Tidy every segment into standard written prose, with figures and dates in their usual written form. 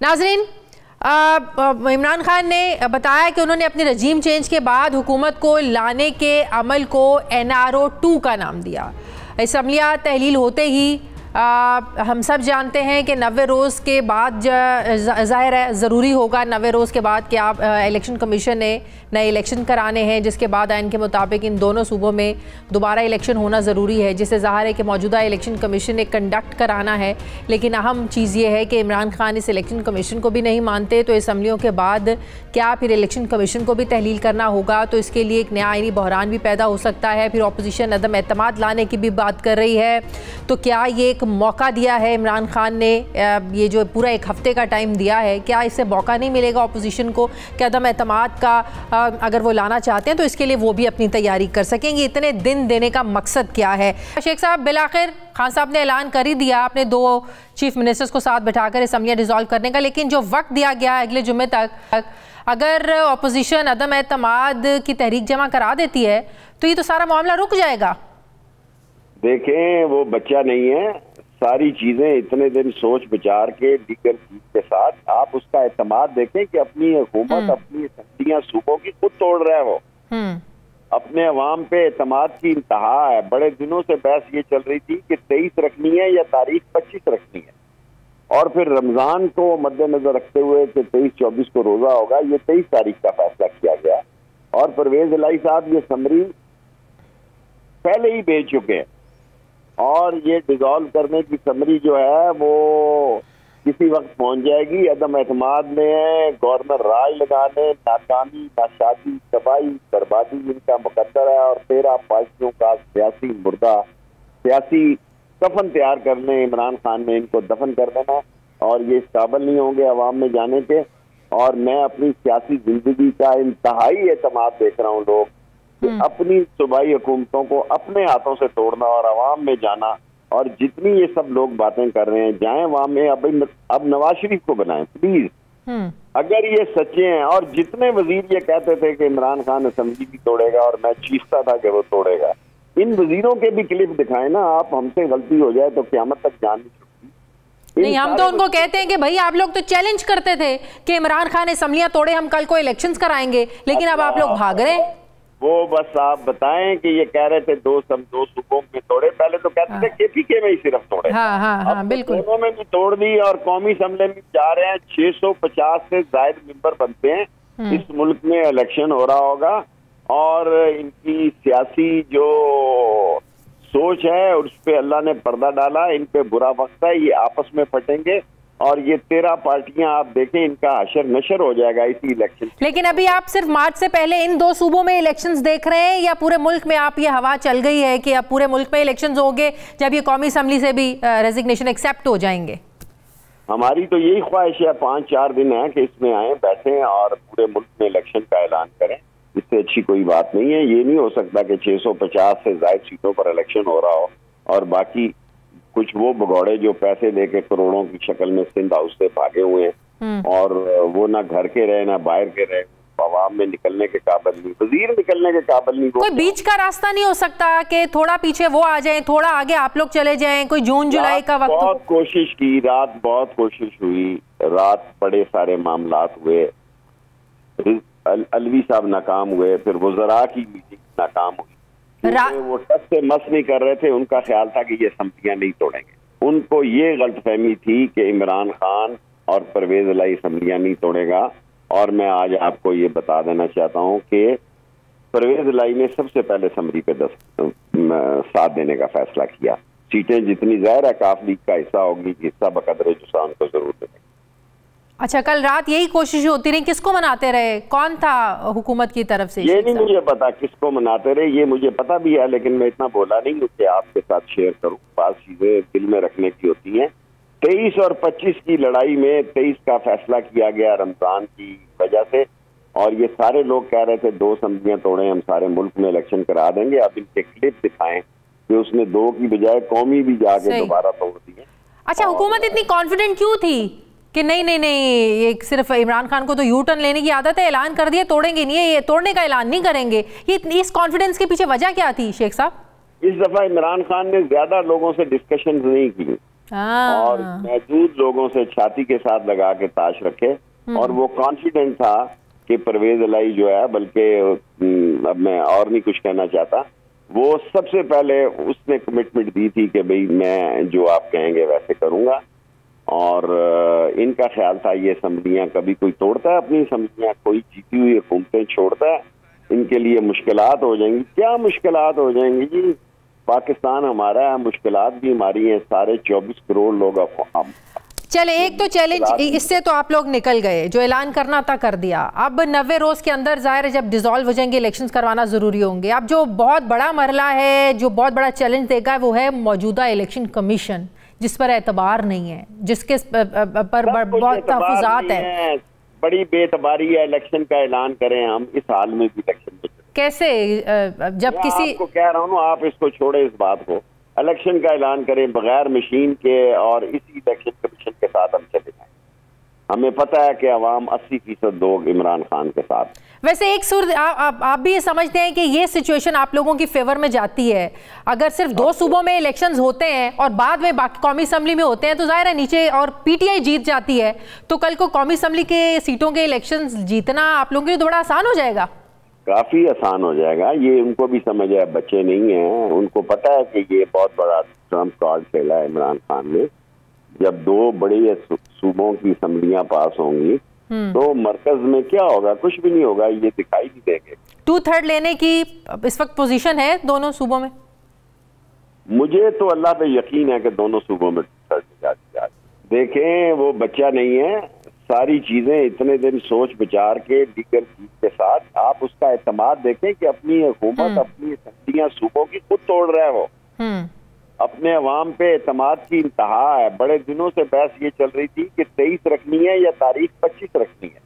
नाजरीन, इमरान खान ने बताया कि उन्होंने अपने रजीम चेंज के बाद हुकूमत को लाने के अमल को NRO 2 का नाम दिया। असम्बलियाँ तहलील होते ही हम सब जानते हैं कि 90 रोज़ के बाद ज़ाहिर है ज़रूरी होगा 90 रोज़ के बाद कि आप इलेक्शन कमीशन ने नए इलेक्शन कराने हैं, जिसके बाद आइन के मुताबिक इन दोनों सूबों में दोबारा इलेक्शन होना ज़रूरी है, जिससे ज़ाहिर है कि मौजूदा इलेक्शन कमीशन ने कंडक्ट कराना है। लेकिन अहम चीज़ ये है कि इमरान खान इस इलेक्शन कमीशन को भी नहीं मानते, तो असम्बलियों के बाद क्या फिर इलेक्शन कमीशन को भी तहलील करना होगा, तो इसके लिए एक नया आइनी बहरान भी पैदा हो सकता है। फिर अपोजिशन अदम एतमाद लाने की भी बात कर रही है। तो क्या ये एक मौका दिया है इमरान खान ने, ये जो पूरा एक हफ्ते का टाइम दिया है, क्या इससे मौका नहीं मिलेगा अपोजिशन को कि अदम एतमाद का अगर वो लाना चाहते हैं तो इसके लिए वो भी अपनी तैयारी कर सकेंगे? इतने दिन देने का मकसद क्या है? शेख साहब, बिलाखिर खान साहब ने ऐलान कर ही दिया अपने 2 चीफ मिनिस्टर्स को साथ बैठाकर असम्बलियाँ डिसॉल्व करने का, लेकिन जो वक्त दिया गया है अगले जुम्मे तक, अगर अपोजिशन अदम एतमाद की तहरीक जमा करा देती है तो ये तो सारा मामला रुक जाएगा। देखें, वो बच्चा नहीं है, सारी चीजें इतने दिन सोच विचार के लीगल चीज के साथ आप उसका एतमाद देखें कि अपनी हुकूमत अपनी असम्बलियां सूबों की खुद तोड़ रहे हैं। वो अपने अवाम पे एतमाद की इंतहा है। बड़े दिनों से बहस ये चल रही थी कि 23 रखनी है या तारीख 25 रखनी है, और फिर रमजान को मद्देनजर रखते हुए कि 23-24 को रोजा होगा, ये 23 तारीख का फैसला किया गया। और परवेज इलाही साहब ये समरी पहले ही भेज चुके हैं, और ये डिसॉल्व करने की समरी जो है वो किसी वक्त पहुंच जाएगी। अदम एतमाद में गवर्नर राय लगाने, नाकामी, नाशादी, तबाही, बर्बादी इनका मुकद्दर है, और 13 पार्टियों का सियासी मुर्दा, सियासी कफन तैयार करने इमरान खान ने इनको दफन कर देना, और ये इस काबिल नहीं होंगे अवाम में जाने के। और मैं अपनी सियासी जिंदगी का इंतहाई एतमाद देख रहा हूँ लोग अपनी सूबाई हुकूमतों को अपने हाथों से तोड़ना और अवाम में जाना, और जितनी ये सब लोग बातें कर रहे हैं जाएं अवाम में। अब नवाज शरीफ को बनाएं प्लीज, अगर ये सच्चे हैं। और जितने वजीर ये कहते थे कि इमरान खान असेंबली भी तोड़ेगा और मैं चीखता था कि वो तोड़ेगा, इन वजीरों के भी क्लिप दिखाएं ना आप। हमसे गलती हो जाए तो क़यामत तक जान नहीं सकती। नहीं, हम तो उनको कहते हैं कि भाई आप लोग तो चैलेंज करते थे कि इमरान खान असेंबलियां तोड़े, हम कल को इलेक्शंस कराएंगे, लेकिन अब आप लोग भाग रहे हैं। वो बस आप बताएं कि ये कह रहे थे दो सूबों में तोड़े, पहले तो कहते थे KPK में ही सिर्फ तोड़े। हाँ, बिल्कुल। दोनों में भी तोड़ दी, और कौमी असेंबली में जा रहे हैं। 650 से ज्यादा मेंबर बनते हैं। इस मुल्क में इलेक्शन हो रहा होगा, और इनकी सियासी जो सोच है उस पे अल्लाह ने पर्दा डाला। इन पे बुरा वक्त है, ये आपस में फटेंगे, और ये 13 पार्टियां आप देखें इनका हशर नशर हो जाएगा इसी इलेक्शन। लेकिन अभी आप सिर्फ मार्च से पहले इन 2 सूबों में इलेक्शंस देख रहे हैं, या पूरे मुल्क में आप ये हवा चल गई है कि अब पूरे मुल्क में इलेक्शंस होंगे जब ये कौमी असेंबली से भी रेजिग्नेशन एक्सेप्ट हो जाएंगे? हमारी तो यही ख्वाहिश है, 5-4 दिन है कि इसमें आए, बैठे और पूरे मुल्क में इलेक्शन का ऐलान करें। इससे अच्छी कोई बात नहीं है। ये नहीं हो सकता कि 650 से ज्यादा सीटों पर इलेक्शन हो रहा हो और बाकी कुछ वो भगौड़े जो पैसे लेके करोड़ों की शक्ल में सिंध हाउस से भागे हुए हैं, और वो ना घर के रहे ना बाहर के रहे, आवाम में निकलने के काबिल नहीं, वजीर निकलने के काबिल नहीं। कोई बीच का रास्ता नहीं हो सकता कि थोड़ा पीछे वो आ जाएं, थोड़ा आगे आप लोग चले जाएं? कोई जून जुलाई का वक्त? बहुत कोशिश की, रात बहुत कोशिश हुई, रात बड़े सारे मामलात हुए, अलवी साहब नाकाम हुए, फिर वज़रा की मीटिंग नाकाम हुई। वो टस से मस नहीं कर रहे थे। उनका ख्याल था कि ये असम्बलियां नहीं तोड़ेंगे। उनको ये गलतफहमी थी कि इमरान खान और परवेज इलाही असम्बलियां नहीं तोड़ेगा। और मैं आज आपको ये बता देना चाहता हूँ कि परवेज इलाही ने सबसे पहले असम्बली पे साथ देने का फैसला किया। सीटें जितनी ज़ाहिर है काफ लीग का हिस्सा होगी, हिस्सा बकदर जुसान को जरूर देंगे। अच्छा, कल रात यही कोशिश होती रही, किसको मनाते रहे? कौन था हुकूमत की तरफ से? ये नहीं मुझे पता किसको मनाते रहे, ये मुझे पता भी है, लेकिन मैं इतना बोला नहीं कि आपके साथ शेयर करूं। बात चीजें दिल में रखने की होती हैं। 23 और 25 की लड़ाई में 23 का फैसला किया गया रमजान की वजह से, और ये सारे लोग कह रहे थे 2 असम्बलियां तोड़े, हम सारे मुल्क में इलेक्शन करा देंगे। अब इनके क्लिप दिखाएं कि उसने 2 की बजाय कौमी भी जाके दोबारा तोड़ दिए। अच्छा, हुकूमत इतनी कॉन्फिडेंट क्यों थी कि नहीं ये सिर्फ इमरान खान को तो यू टर्न लेने की आदत है, ऐलान कर दिया तोड़ेंगे नहीं, ये तोड़ने का ऐलान नहीं करेंगे? ये इस कॉन्फिडेंस के पीछे वजह क्या थी शेख साहब? इस दफा इमरान खान ने ज्यादा लोगों से डिस्कशन नहीं की। और मौजूद लोगों से छाती के साथ लगा के ताश रखे, और वो कॉन्फिडेंट था कि परवेज इलाही जो है, बल्कि अब मैं और नहीं कुछ कहना चाहता, वो सबसे पहले उसने कमिटमेंट दी थी कि भाई मैं जो आप कहेंगे वैसे करूंगा। और इनका ख्याल था ये असम्बलियां कभी कोई तोड़ता है अपनी असम्बलियां, कोई जीती हुई हुकूमतें छोड़ता है, इनके लिए मुश्किलात हो जाएंगी। क्या मुश्किलात हो जाएंगी जी, पाकिस्तान हमारा है, मुश्किलात भी हमारी हैं, सारे 24 करोड़ लोग। चले, एक तो चैलेंज इससे तो आप लोग निकल गए, जो ऐलान करना था कर दिया। अब 90 रोज के अंदर जाहिर है जब डिसॉल्व हो जाएंगे इलेक्शंस करवाना जरूरी होंगे। अब जो बहुत बड़ा मरला है, जो बहुत बड़ा चैलेंज देगा, वो है मौजूदा इलेक्शन कमीशन, जिस पर एतबार नहीं है, जिसके पर बहुत तहफुजात है। बड़ी बेतबारी है, इलेक्शन का ऐलान करें हम इस हाल में भी इलेक्शन में कैसे, जब किसी आपको कह रहा हूँ ना, आप इसको छोड़े इस बात को, इलेक्शन का ऐलान करें बगैर मशीन के और इसी इलेक्शन कमीशन के साथ हम चले जाएं। हमें पता है कि अवाम 80% लोग इमरान खान के साथ। वैसे एक सुर आप भी ये समझते हैं कि ये सिचुएशन आप लोगों की फेवर में जाती है? अगर सिर्फ 2 सूबों में इलेक्शंस होते हैं और बाद में बाकी कौमी असम्बली में होते हैं तो जाहिर है नीचे, और पीटीआई जीत जाती है, तो कल को कौमी असम्बली के सीटों के इलेक्शंस जीतना आप लोगों के लिए थोड़ा आसान हो जाएगा। काफी आसान हो जाएगा, ये उनको भी समझ है, बच्चे नहीं हैं, उनको पता है कि ये बहुत बड़ा ट्रम्प कार्ड खेला है इमरान खान ने। जब 2 बड़ी सूबों की असम्बलियां पास होंगी तो मरकज में क्या होगा, कुछ भी नहीं होगा, ये दिखाई नहीं देंगे। 2/3 लेने की इस वक्त पोजीशन है दोनों सूबों में? मुझे तो अल्लाह पे यकीन है कि दोनों सूबों में 2/3 जाती। देखें, वो बच्चा नहीं है, सारी चीजें इतने दिन सोच विचार के लीगल चीज के साथ, आप उसका एतमाद देखें कि अपनी हुकूमत अपनी असम्बलियां सूबों की खुद तोड़ रहा है। वो अपने अवाम पे एतमाद की इंतहा है। बड़े दिनों से बहस ये चल रही थी कि 23 रखनी है या तारीख 25 रखनी है,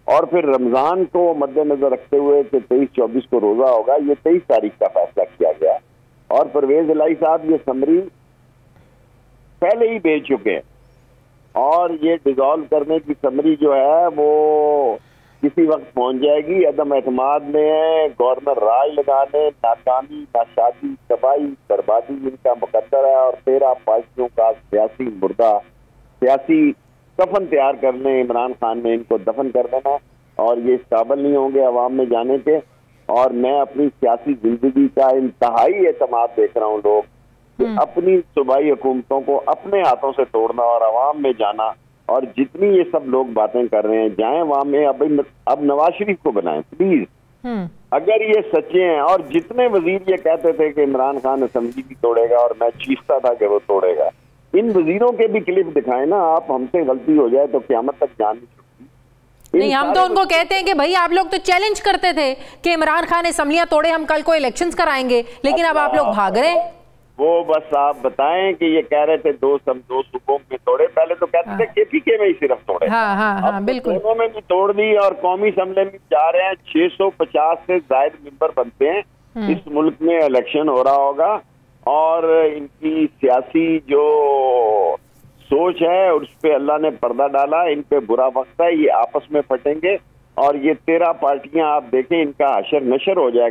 और फिर रमजान को मद्देनजर रखते हुए कि 23-24 को रोजा होगा, ये 23 तारीख का फैसला किया गया। और परवेज इलाही साहब ये समरी पहले ही भेज चुके हैं, और ये डिसॉल्व करने की समरी जो है वो किसी वक्त पहुंच जाएगी। अदम एतमाद में गवर्नर राय लगाने, नाकामी, नाशादी, तबाही, बर्बादी इनका मुकद्दर है, और 13 पार्टियों का सियासी मुर्दा, सियासी कफन तैयार करने इमरान खान ने इनको दफन कर देना, और ये इस काबिल नहीं होंगे अवाम में जाने के। और मैं अपनी सियासी जिंदगी का इंतहाई एतमाद देख रहा हूँ लोग कि अपनी सूबाई हुकूमतों को अपने हाथों से तोड़ना और अवाम में जाना। और जितनी ये सब लोग बातें कर रहे हैं, जाएं वहां में, अब नवाज शरीफ को बनाएं प्लीज, अगर ये सच्चे हैं। और जितने वजीर ये कहते थे कि इमरान खान असेंबली भी तोड़ेगा और मैं चीखता था कि वो तोड़ेगा, इन वजीरों के भी क्लिप दिखाएं ना आप। हमसे गलती हो जाए तो क़यामत तक जान नहीं सकती। नहीं, हम तो उनको कहते हैं कि भाई आप लोग तो चैलेंज करते थे कि इमरान खान असेंबलियां तोड़े, हम कल को इलेक्शंस कराएंगे, लेकिन अब आप लोग भाग रहे हैं। वो बस आप बताएं कि ये कह रहे थे 2 सूबों में तोड़े, पहले तो कहते थे केपीके में ही सिर्फ तोड़े। हाँ, बिल्कुल, दोनों में भी तोड़ दी, और कौमी असम्बली में जा रहे हैं। 650 से ज्यादा मेंबर बनते हैं, इस मुल्क में इलेक्शन हो रहा होगा, और इनकी सियासी जो सोच है उस पे अल्लाह ने पर्दा डाला, इन पे बुरा वक्त है, ये आपस में फटेंगे, और ये 13 पार्टियां आप देखें, इनका हशर नशर हो जाएगा।